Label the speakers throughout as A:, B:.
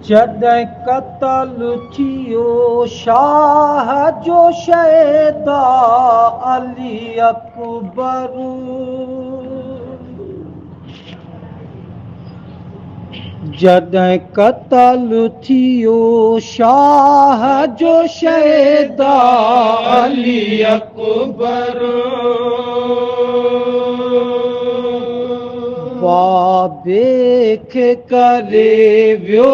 A: जॾहिं क़त्ल थियो शाह जो शैदा अली अकबर, जॾहिं क़त्ल थियो शाह जो शैदा अली अकबर, बाबे खे करे वियो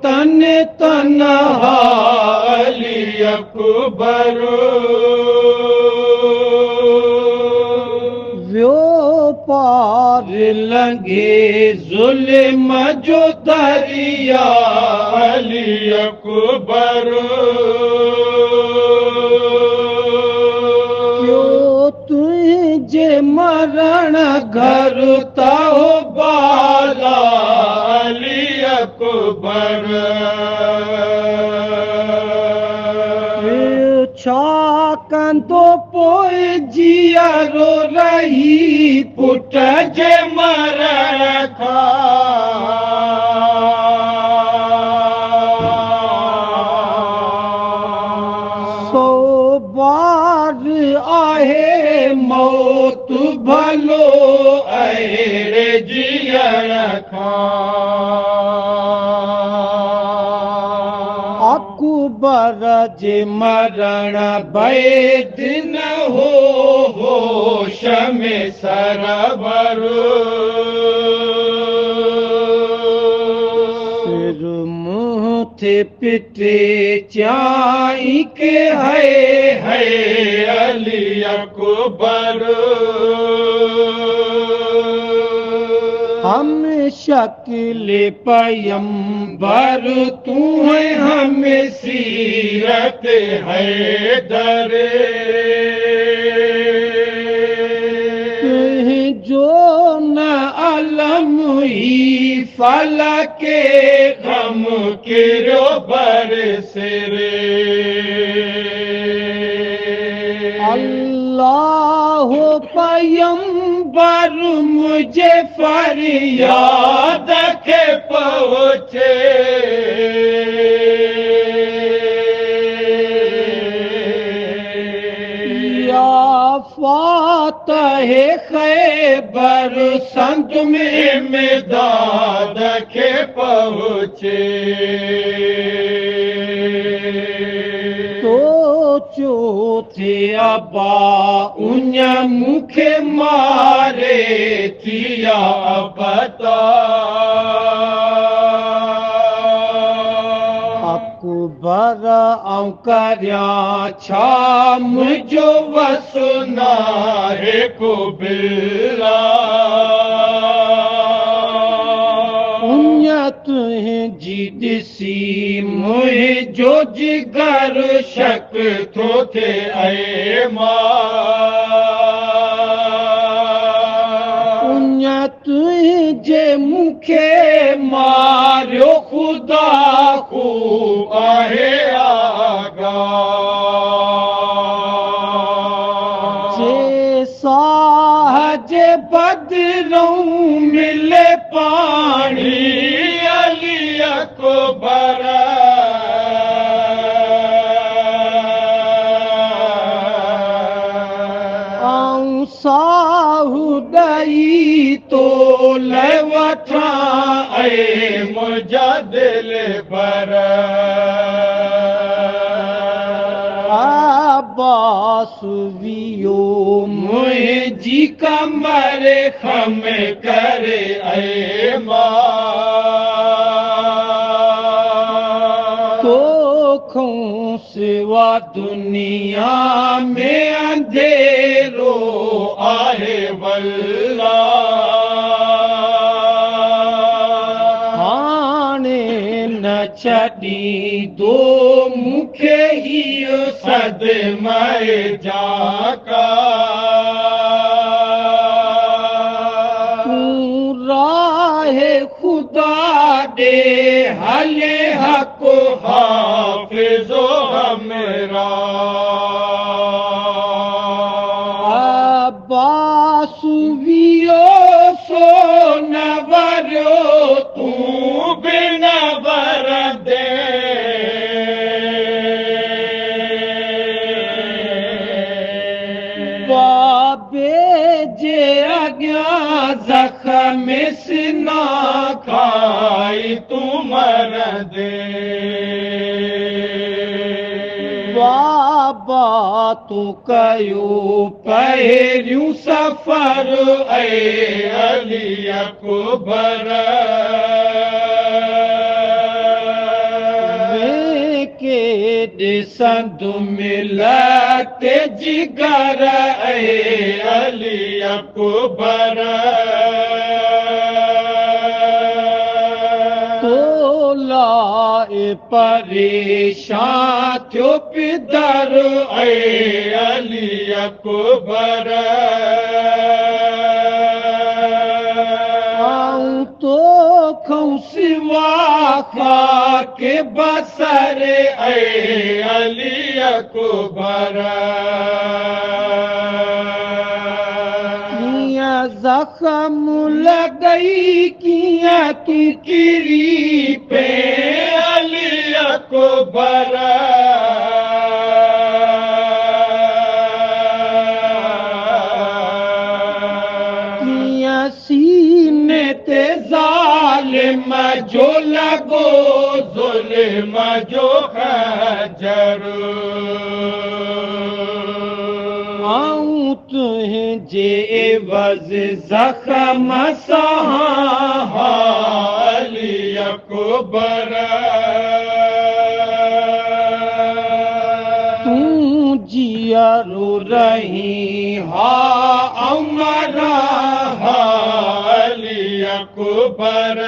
A: तन तनहा अली अकबर, वियो पार लंघे ज़ुल्म जो दरिया अली अकबर, तुंहिंजे मरण घर ताओ बाला अली अकबर, छा कंदो पोइ जीअरो रही पुट जे मरण खां, सो बार आहे मौत भलो अहिड़े जीअण खां, अकबर जे मरण बैद न हो होश में सरवर, सिर मुंह थे पिटे चाई के है अली अकबर, हम शक्ल पैगंबर तू है हम सीरत हैदर, जो न अलम ही फलके गम किरो बरसरे, अल्लाह पैगंबर मुझे फरियाद के पहुँचे, या फातह खैबर संत में मेदाद के पहुँचे, तो चौथे अबा उन मुखे मारे थिया बता, अकबर आऊं करिया छा मुझो वसुना है को बिल्ला, तुंहिंजी ॾिसी मुंहिंजो जिगर शक थो थे ऐं मां, तुंहिंजे मूंखे मारियो ख़ुदा ख़ूब आहे आगाह, जे साह जे बदिरों मिले पाणी अली अकबर, आऊं साहु ॾई तो ले वठां ऐं मुंहिंजा दिल भर, अब्बास वियो मुंहिंजी कमर खम करे ऐं मां, तोखूं सिवा दुनिया में अंधेरो आहे वल्ला, हाणे न छॾींदो मूंखे हीउ सदमे जाका, तूं राह ख़ुदा ॾे हले हक़ हाफ़िज़ो हमरा, अब्बास वियो सो न वरियो तूं बिन वर मरदे बाबा तू कयो पहिरियूं सफ़र ऐं अली अकबर के ॾिसंदु मिलत जिगर ऐं अली अकबर तोलाए परेशान थियो पिदर ऐं अली अकबर तो खऊं सिवा खाके बसर ऐं अली अकबर कीअं ज़ख़्म लॻई कीअं तू किरी पे अली अकबर कीअं सीने ते ज़ालिम जो लॻो ज़ुल्म जो खंजर तुंहिंजे एवज़ ज़ख़्म सां अली अकबर तूं जियरो रही हा अमरा अली अकबर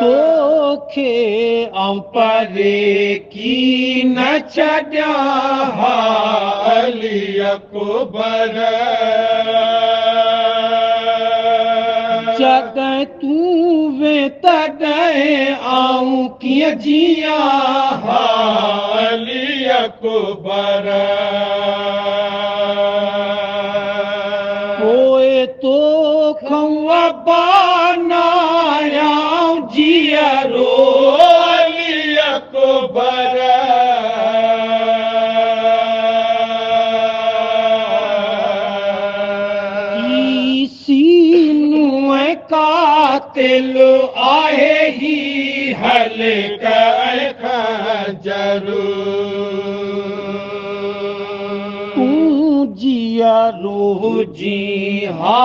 A: तोखे आऊं परे की न छॾियां अली अकबर जॾहिं तूं वे तॾहिं आऊं कीअं जियां अली अकबर पोइ तोखूं अबानायां जियरो अली अकबर कातिल आहे ही हलक ऐं खंजर तूं जियरो हुजी हा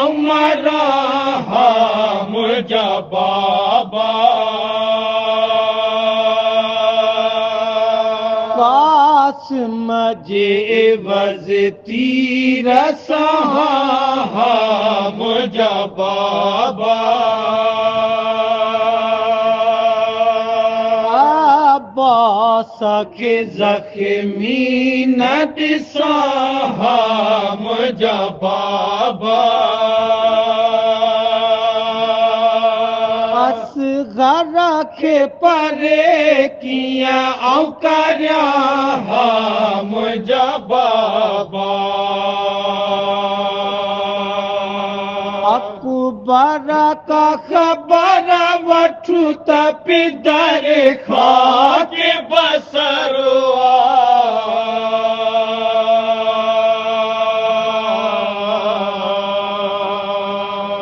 A: अमरा मुंहिंजा बाबा कासिम जे एवज़ तीर सां मुंहिंजा बाबा अब्बास खे ज़ख़्मी न ॾिसां मुंहिंजा बाबा असग़र खे परे कीअं आऊं करियां मुंहिंजा बाबा अकबर का ख़बर वठु त पिदर खाके बसर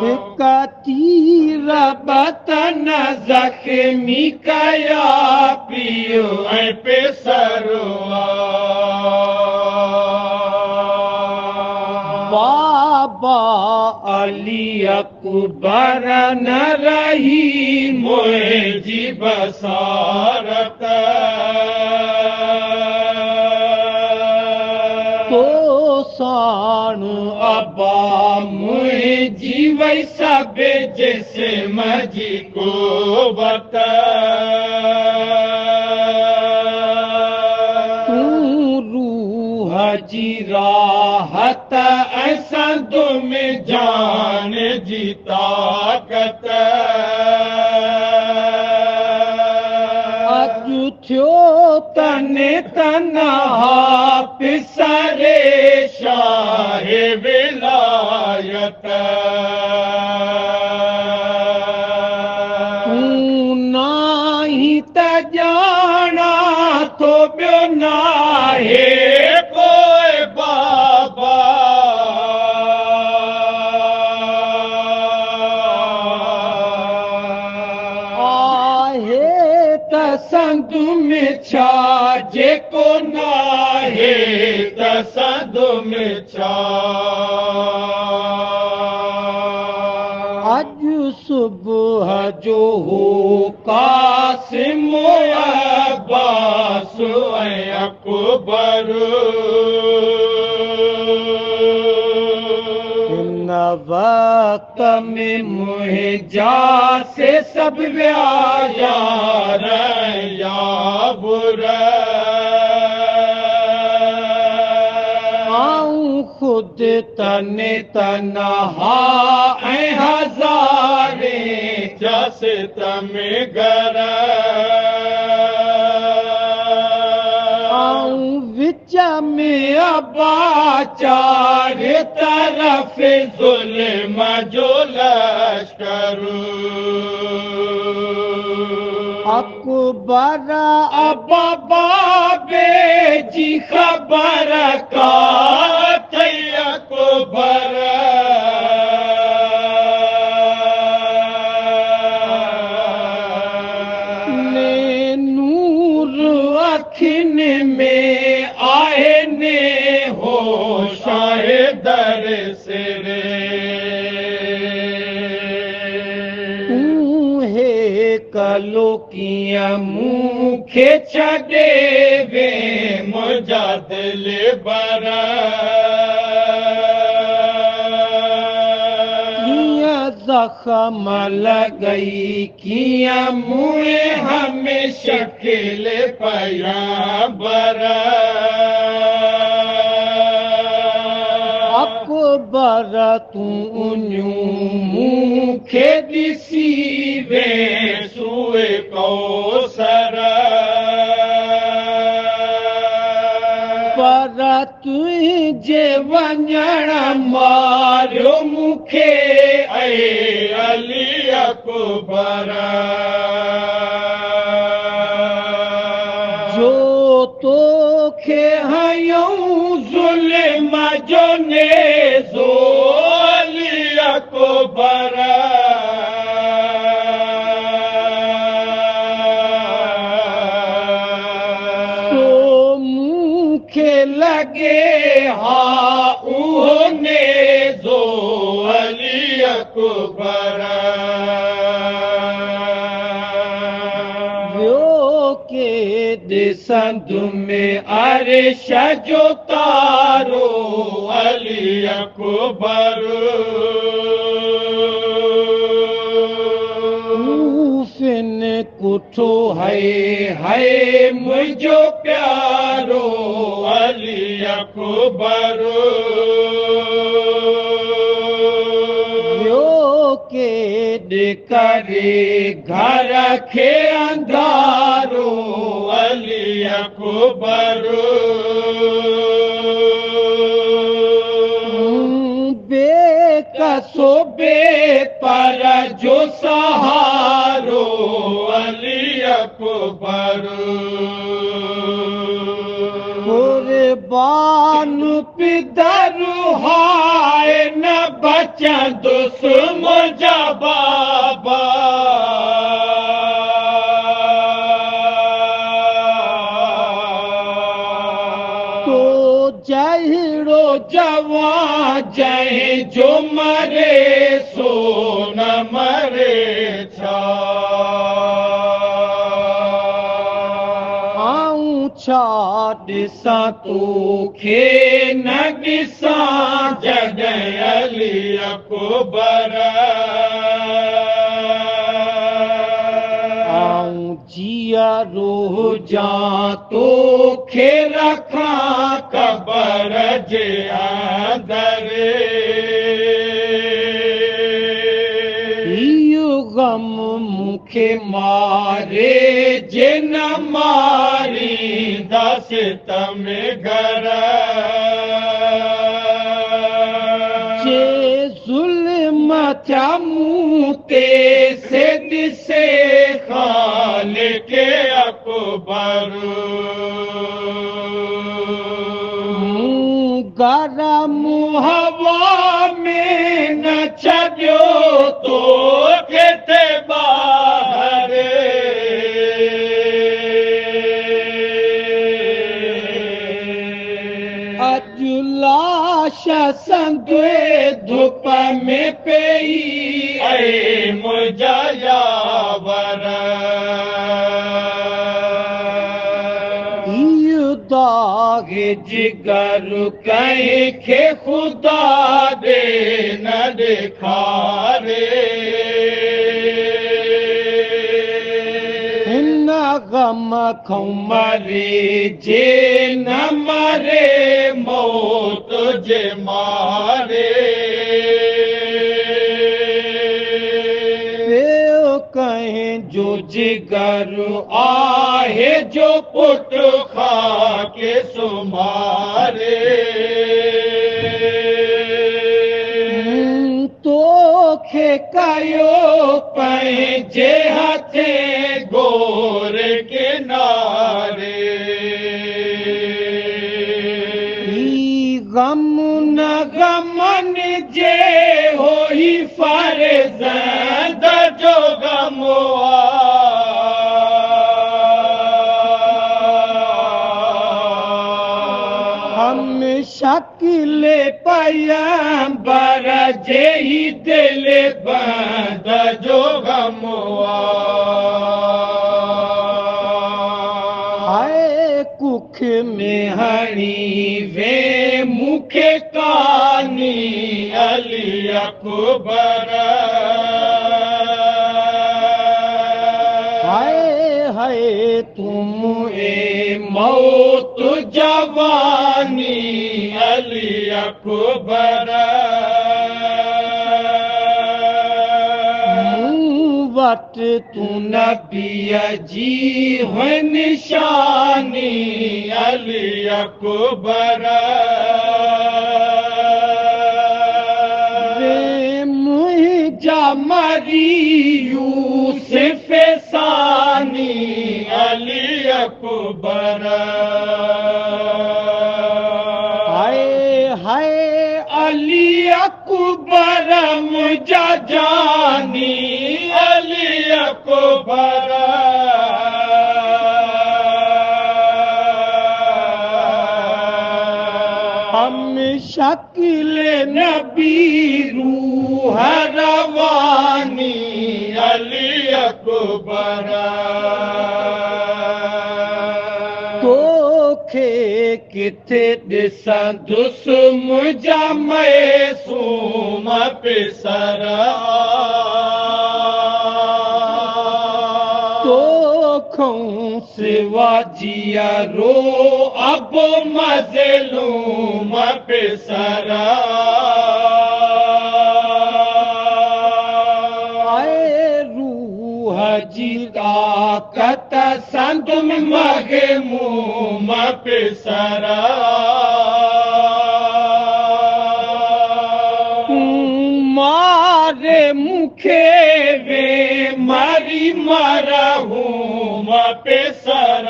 A: हिक तीर बतन ज़ख़्मी कया पियो ऐं पेसर बाबा अली अकबर न रही मुंहिंजी बसारत तो साण अबा मुंहिंजी वई सभ जिस्म जी कुवत जी राहत ऐं में जान जी ताक़त अॼु थियो तने तनहा पिसरे शाह विलायत तूं नाही त ॼाणा थो ॿियो नाहे संद में छा जेको नाहे त संद में छा अज सुबह जो हो कासिम अब्बास ऐं अकबर इन वक्त में मुंहिंजा से सब यार याबुर आऊं खुद तने तनहा ऐं हज़ारे जस तमे घर आऊं विच में अबा चार तरफ़ ज़ुल्म जो लश्कर अकबर अबा बाबे जी ख़बर का थई अकबर ने नूर अखियुनि में आहे ने हो शाहे दर सिरे कलो कीअं मूंखे छॾे वे मुंहिंजा दिल बर कीअं ज़ख़्म लॻई कीअं मुंहुं हमेशह खिले पिया बर अकबर तूं मूंखे ॾिसी वे सूए कौसर पर तुंहिंजे वञण मारियो मूंखे ऐं अली अकबर जो तोखे हयऊं ज़ुल्म जो नेज़ो अली अकबर लगे हा उहो नेज़ो अली अकबर वियो के ॾिसंद में अर्श जो तारो अली अकबर फिन कुठो है मुंहिंजो प्यारो अली अकबर वियो के करे घर खे अंधारो अली अकबर बेकसो बेपर जो सहारो अली अकबर कुर्बान पिदर हाय न बचंदुस मुंहिंजा बाबा तो जहिड़ो जवां जंहिं जो मरे सो न मरे छा छा ॾिसां तोखे न ॾिसां जॾहिं अली अकबर आऊं जीअरो हुजां तोखे रखां क़बर जे अंदरि इहो गम मूंखे मारे जे न मारींदस तमे घर जे ज़ुल्म थिया मूं ते से ॾिसे ख़ालिक़ अकबर गरम हवा में न छॾियो तो किथे ॿाहिरि यावर दागे जिगर कहीं के खुदा दे न दिखारे इन गम खो मरे जे न मरे मौत जे मारे कहीं जो जिगर आहे जो पुट खा के सुमारे तो खे कयो पंहिंजे हथे गोर किनारे गम न गमन जे हो ही फर्ज़ंद जो गम हम शकिल पैगंबर जे ही दिल बंद जो गम आए कुख में हणी वे मुखे कानी अली अकबर हाय हाय तुम ए मौत जवानी अली अकबर वट तू नबीअ जी हुई निशानी अली अकबर वे मुंहिंजा मरी यूसुफ सानी अली अकबर हाय हाय अली अकबर मुंहिंजा जानी अली अकबर हम शकिल नबी रूह रवानी अली अकबर तोखे किथे ॾिसंदुसि मुंहिंजा मैसूम पिसर तोखूं सिवा जियरो अब मज़लूम पिसर रूह जी ताक़त संत मग़मूम पिसर मारे मुखे वे मरी मरहूम पिसर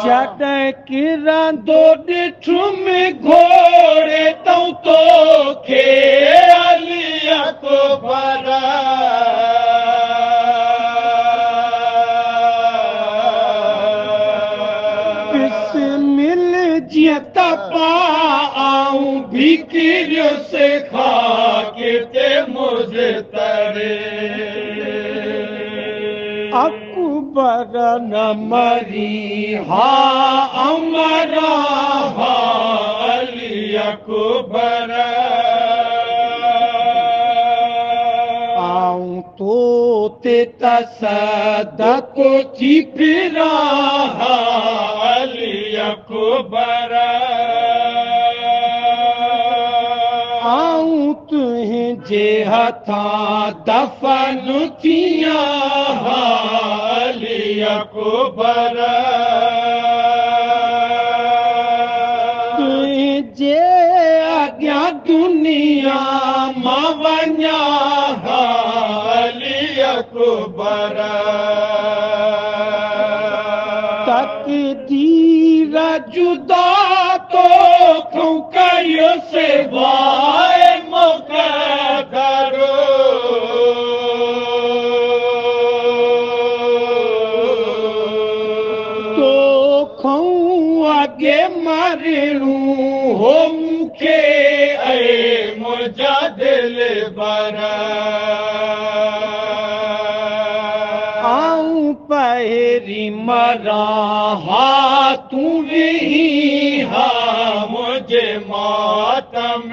A: जॾहिं किरंदो ॾिठुम घोड़े तूं तोखे अली अकबर बिस्मिल जीअं तपा आऊं भी किरियुसि खाके ते मुज़तरे अकबर न मरी हा अमरा हा अली अकबर आऊं तो ते तसदक थी फिरा हा अली अकबर आऊं तुंहिंजे हथां दफ़न थिया हा अली अकबर तुंहिंजे अॻियां दुनिया मां वञा हा अली अकबर तक़दीर जुदा तोखूं कयुसि वाए मुक़दर तोखूं अॻे मरणो हो मूंखे ऐं मुंहिंजा दिल बर आऊं पहिरी मरा हा तू भी हा मुझे मातम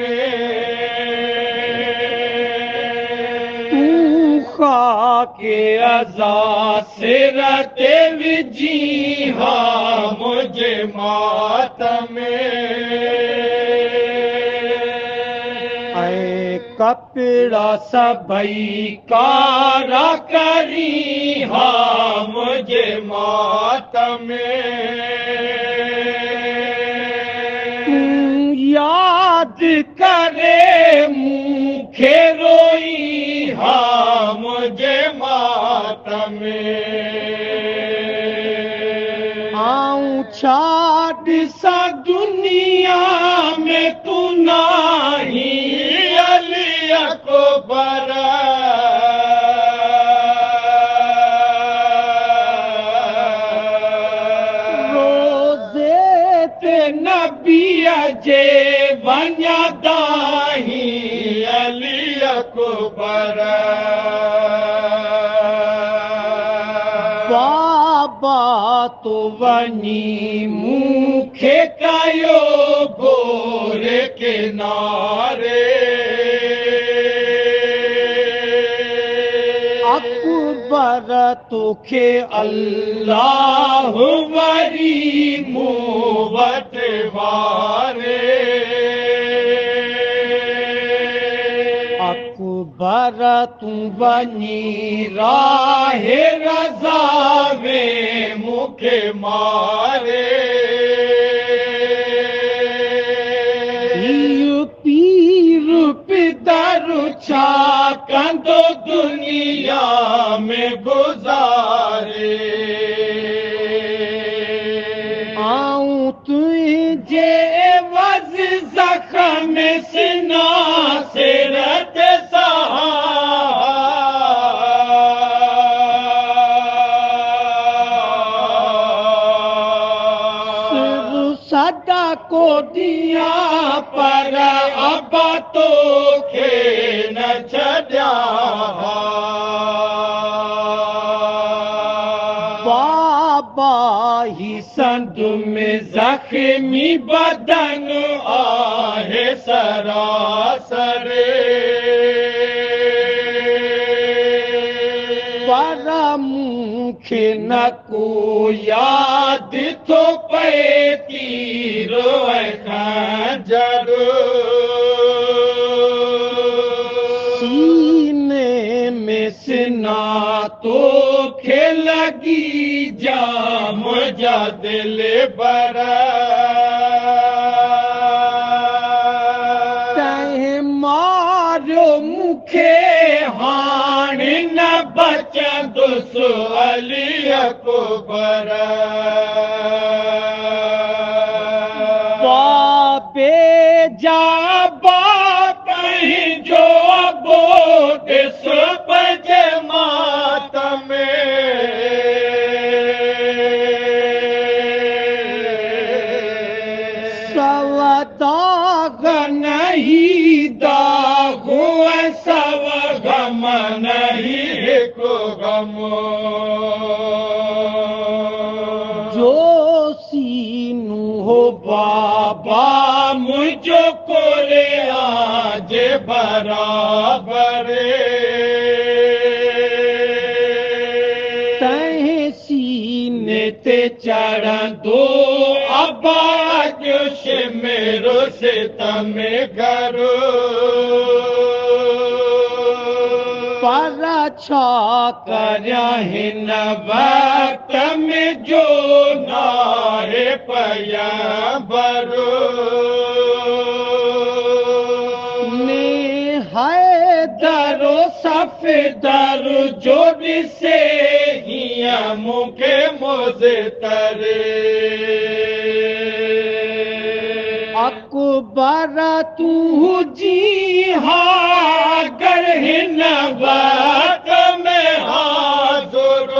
A: तू खाके अज़ा सिर ते विझी हा मुझे मातम कपिड़ा सबई कारा करी हा मुझे मातम याद करे मूंखे रोई हा मुझे मातम आऊं छा ॾिसां दुनिया में तू नाही अकबर रोज़े ते नबीअ जे वञदाही अली अकबर बाबा तो वञी मूंखे कयो गोरे किनारे अकबर तोखे अल्लाह वरी मूं वटि वारे अकबर तूं वञी राहे रज़ा में मूंखे मारे पीर पितर छा कंदो दुनिया में गुज़ारे आऊं तुंहिंजे वज़ ज़ख़्म सिना सिर ते सदा को दिया पर अब तोखे न छॾिया बाबा ही संद में ज़ख़्मी बदन आहे सरासर पर मूंखे न को याद थो पए तीर खंजर सीने में सिना तोखे लगी जा मुंहिंजा दिल बर तंहिं मारियो मूंखे हाणे न बचंदुसि अली अकबर बाबे जा बाप जो बोध सुबह मातम सवदाग नहीं दागो सव गम नहीं हिकु गम जो सीनू हो बाबा मुझो कोले आज बराबर तंहिं सीने ते चढ़ंदो अबाज मेरो सितम घर पर छा करियां हिन वक्त में जो नाहे पैगंबर ने है दरो सफ़ेदर जो ॾिसे हीअं मूंखे मुज़तर अकबर तू जी हागर हिन वक्त में हाज़ुर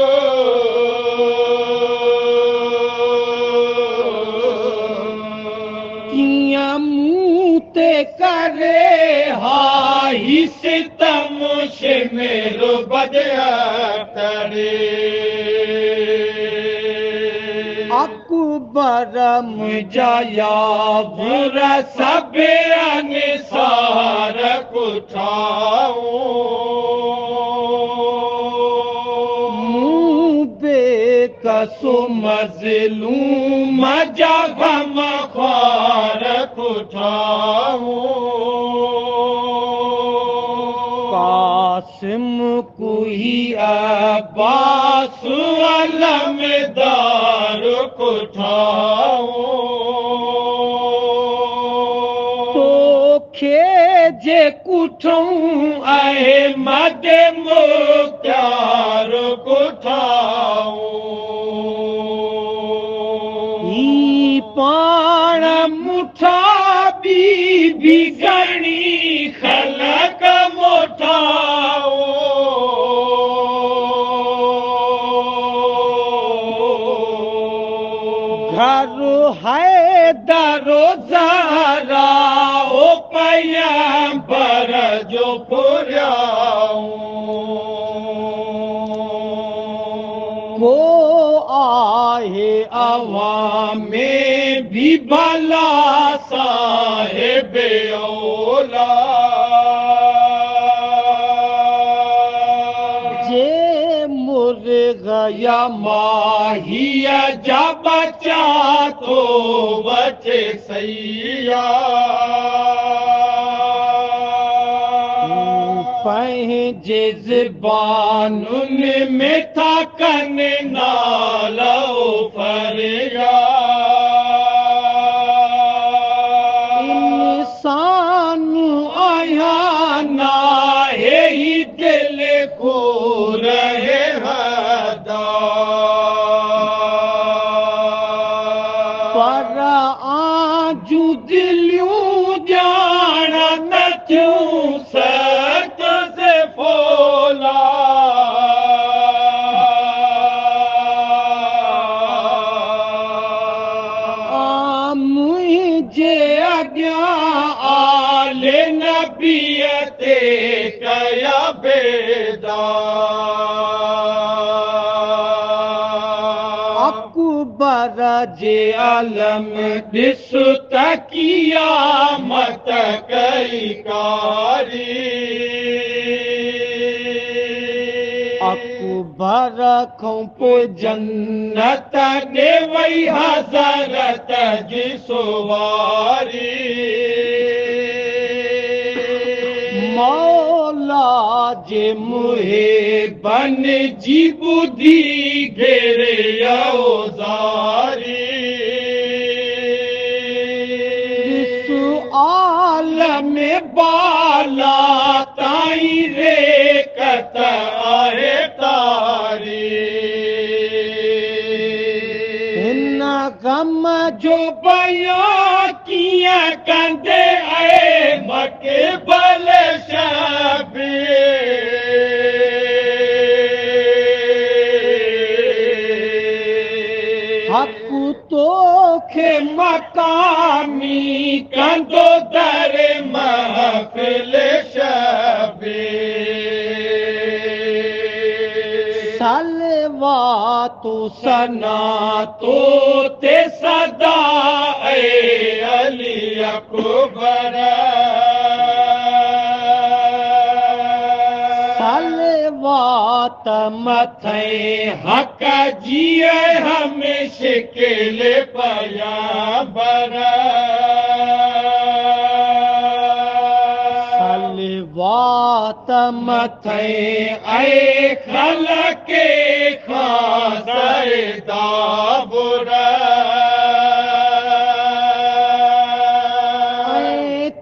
A: कीअं मूं ते करे हाई से तमुशे मेरो बदया तरे अकबर मुजाया बुरा सबे अनसार कुठाओ कसो मजलूम जगम ख्वार कुठाओ कासिम कुही अब्बास अलमदार कुठाओ तो खेजे कुठूं अहमद मुख्तार कुठाओ पाण मुठा बीबी गणी खलक मोठाओ घर है दरो ज़हरा ओ पैगंबर जो पुराओ को आहे अवामे भी भला साहिब औला जे मुर्गा माहिया जा बचा तो बचे सैया पंहिंजे ज़बानुनि में था कन नालो फरिया इंसान आया नाहे ही दिल को रहे हदा पर आजू दिलियूं जाना न थियूं सत से फोला मुझे अॻियां आले नबीअ ते कया बेदा अकबर जे आलम ॾिस त क़यामत कई कारी अकबर खां पोइ जन्नत ॾे वई हज़रत जी सुवारी मौला जे मुहे बन जी ॿुधी घेरे औज़ारी आलम बाला ताईं रेकत आहे तारी हिन गम जो बयां कीअं कंदे आहे मके भल हक़ तोखे मकामी कंदो दर महफ़िल शबे सलवा तू सना तो ते सदा ए अली अकबर सलवात मथे हक़ जिए हमेशा केले पयाबर सलवात मथे ऐ खलके खासर दाबुर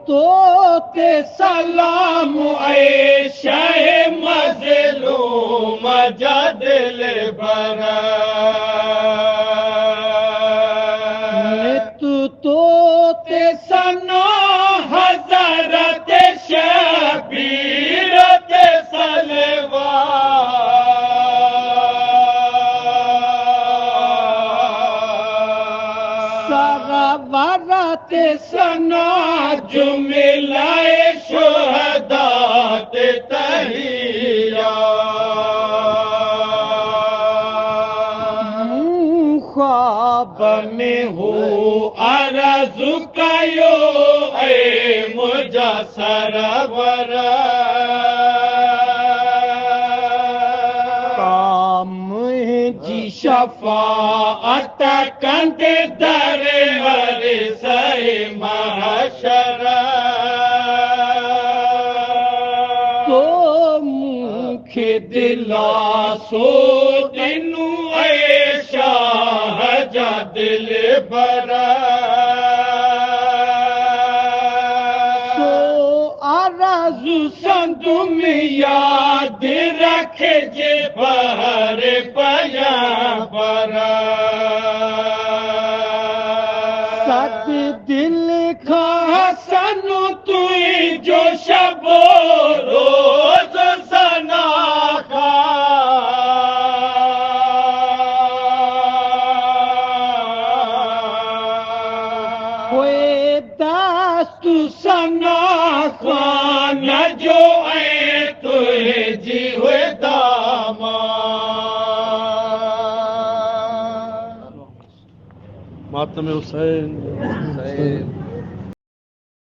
A: तो ते सलाम ऐ शह मज़लूम जा दिल भर तो ते सना हज़रत शबीर ते सलवा सरवर ते सना जुमिलाए शुहदा ते लब में हो अर्ज़ु कयो ऐं मुंहिंजा सरवर मुंहिंजी शफ़ाअत कंदे दरवर सए महशर तो मूंखे दिलासो ॾिनो ऐं शाह जा दिल भर सो आरज़ू संदु में यादि रखिजे बहर पया पर सत दिल खां सनो तुंहिंजो शबो रोज़ सना होए दास्तु सना खान जो ऐं तुंहिंजी हुए दामा
B: मातम हुसैन